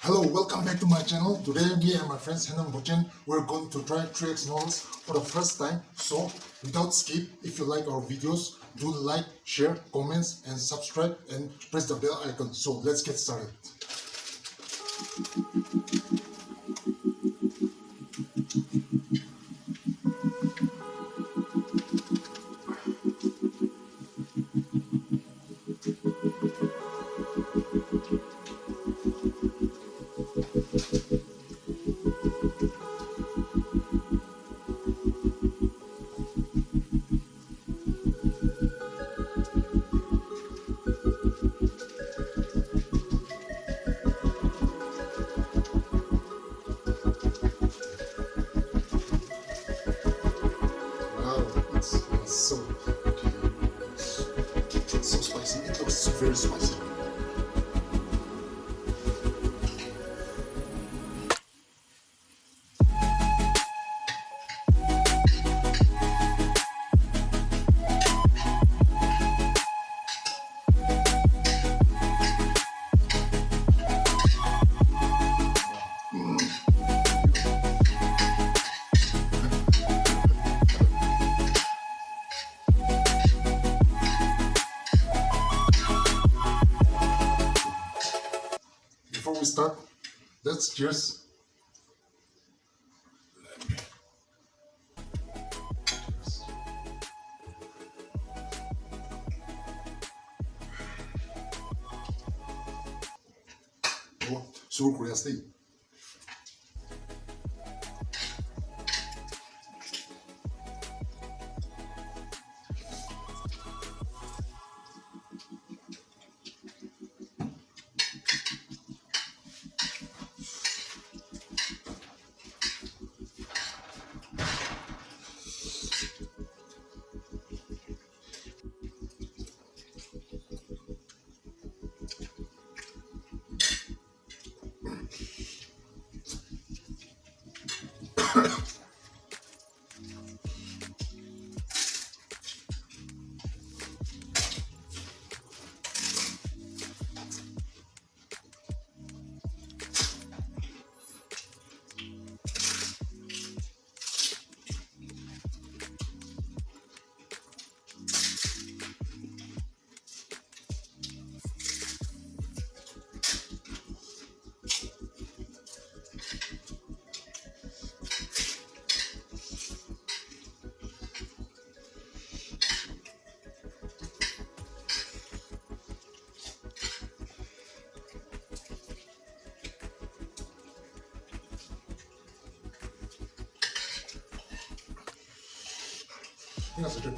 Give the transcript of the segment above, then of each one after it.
Hello, welcome back to my channel. Today me and my friends Henong Buchem we're going to try 3x noodles for the first time. So without skip, if you like our videos, do like, share, comments and subscribe and press the bell icon. So let's get started. Wow, it smells so spicy. It looks very spicy. Before we start, let's cheers. Oh, Seoul Korea steak. That's good.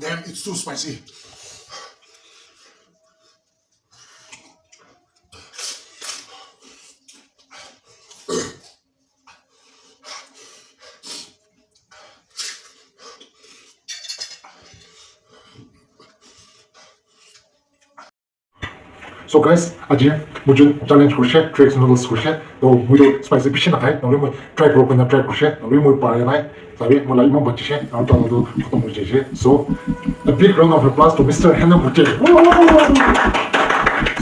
Damn, it's too spicy. So guys, aji mujun challenge kurshe, tricks noodles kurshe. To muido spicy fish na khai. Nori moi try broken na try kurshe. Nori moi pare nai. Sabi mo lai mo bachishe. Aur talo do khatam ho jaise. So a big round of applause to Mr Henong Buchem.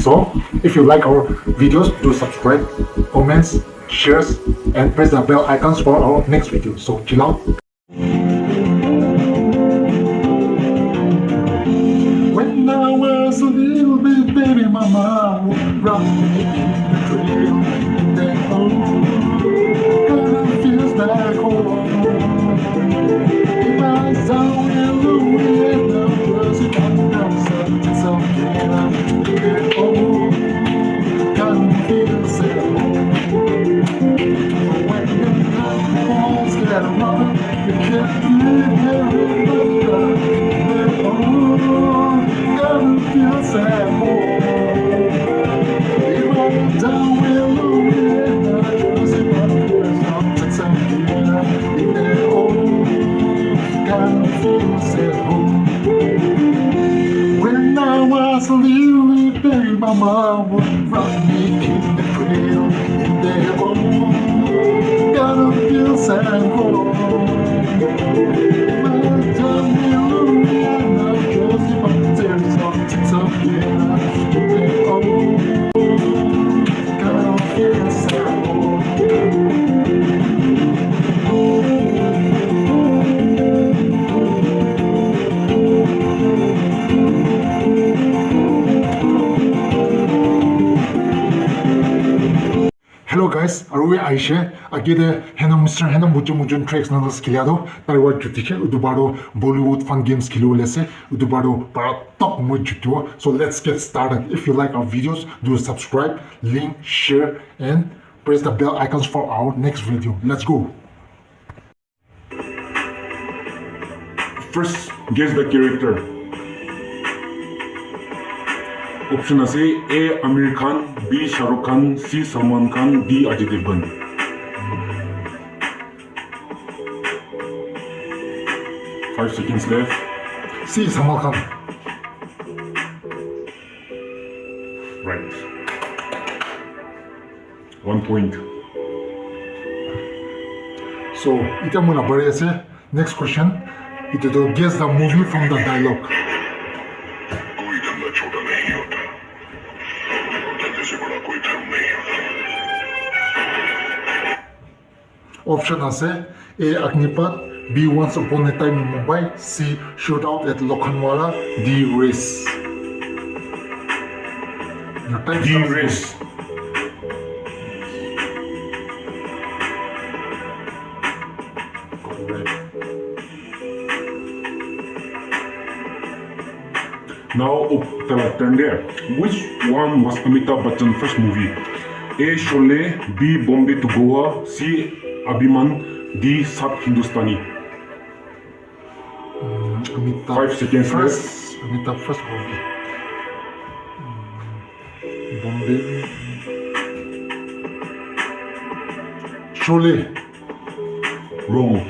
So if you like our videos, do subscribe, comments, shares, and press the bell icons for our next video. So chill out. When I was a little bit baby, mama would rock me in the trail. And then kind of feels back home. If I saw in Louisiana, was it kind of something, and oh, kind of feels at home. When the night falls, get a run, you can't live here in the feels at home. Even down where Louisiana, Jersey, but there's not something in their home. Kind of feels at home. When I was a little baby, my mom would rock me in the trail in their home. Kind of feels at home. Even down where Louisiana, Jersey, but there's not something in their home. Kind of feels at home. Hello guys, aruwe aishe agide Henong Mr Henong Buchem tracks noodles kiliado tarwa jutiche udubaro Bollywood fun games kilo lese udubaro para top mo jutu. So let's get started. If you like our videos, do subscribe, link, share, and press the bell icons for our next video. Let's go. First, guess the character. Option A, Amir Khan, B. Shah Rukh Khan, C. Salman Khan, D. Ajay Devgan. Five seconds left. C. Salman Khan. Right. 1 point. So ita muna bari ase. Next question. Ito to guess the movie from the dialogue. कोई धंधा छोटा नहीं होता, धंधे से बड़ा कोई धर्म नहीं होता। Option A, A. Agnipat, B. Once Upon a Time in Mumbai, C. Shootout at Lokhandwala, D. Race. Your time D. starts. Race. Correct. Now, turn there. Which one was Amitabh Bachchan's first movie? A. Sholay, B. Bombay to Goa, C. Abhiman, D. Sat Hindustani. Amitabh 5 seconds left. Amitabh first movie. Bombay. Sholay. Wrong.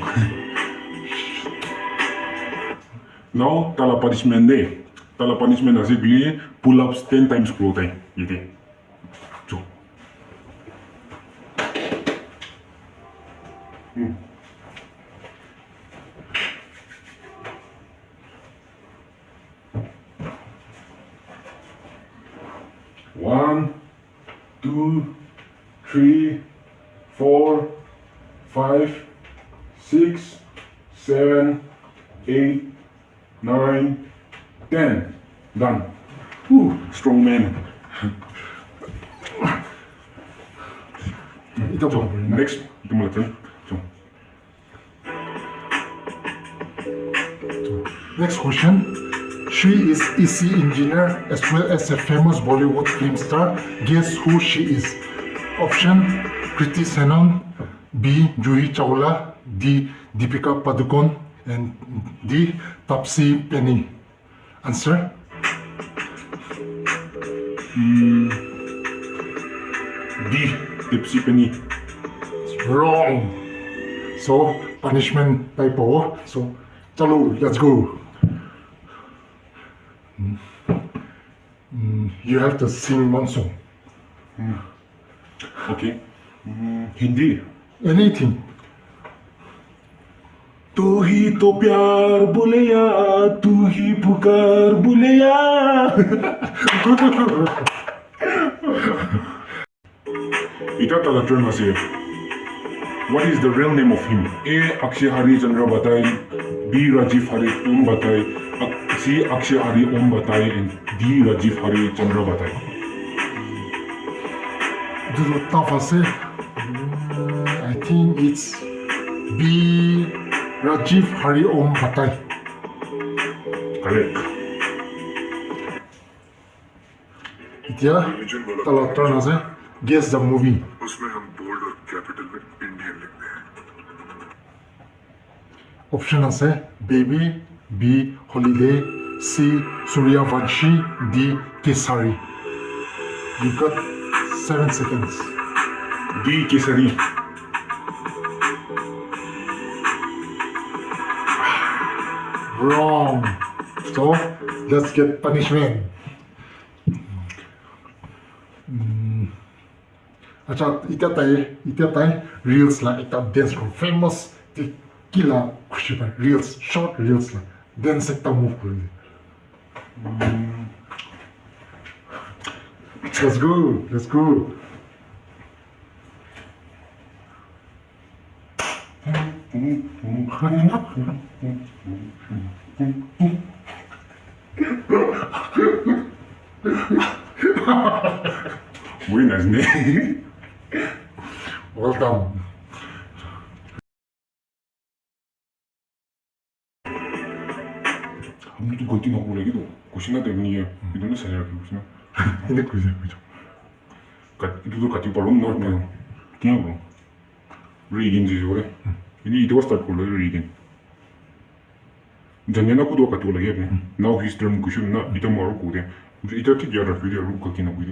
Now, tala punishment day. Tala punishment as a pull-ups 10 times scroll time. Yete. So. One, 2, 3, 4, 5, 6, 7, 8, 9, 10. Done. Whew, strong man. Ito So, po. next, ito mo natin. So, Next question. She is EC engineer as well as a famous Bollywood film star. Guess who she is? Option Kriti Senon, B. Juhi Chawla, D. Deepika Padukone, and D. Topsy Penny. Answer? D. Tipsy Penny. Wrong. So punishment by power. So chalo, let's go. You have to sing one song. Okay. Hindi. Anything. तू ही तो प्यार बुलिया तू ही पुकार बुलिया Ita tala turn na siya. What is the real name of him? A. Akshay Hari Chandra Batai, B. Rajiv Hari Om Batai, C. Akshay Hari Om Batai, and D. Rajiv Hari Chandra Batai. Do the tough say. I think it's B. Rajiv Hari Om Batai. Correct. Itya, tala turn na siya. Guess the movie. उसमें हम bold और capital में Indian लिखते हैं Option আছে Baby, B. Holiday, C. Suryavanshi, D. Kesari. You got 7 seconds. D. Kesari. Wrong. So let's get punishment. अच्छा इतना reels ला एक dance को famous tequila खुशी पर reels short reels ला dance एक move कर let's go Buenas, ne? well done. हम तो गलती ना बोलेगी तो कुछ ना देनी है इधर ना सजा के कुछ ना Hindi kuya kuya. itu tuh kati palom no no kya bro reading ji jore ini itu start ko lo reading jangan aku dua kati lagi ya now his term kushin na itu maru ko de itu tik ya rafi dia ru ko kina ko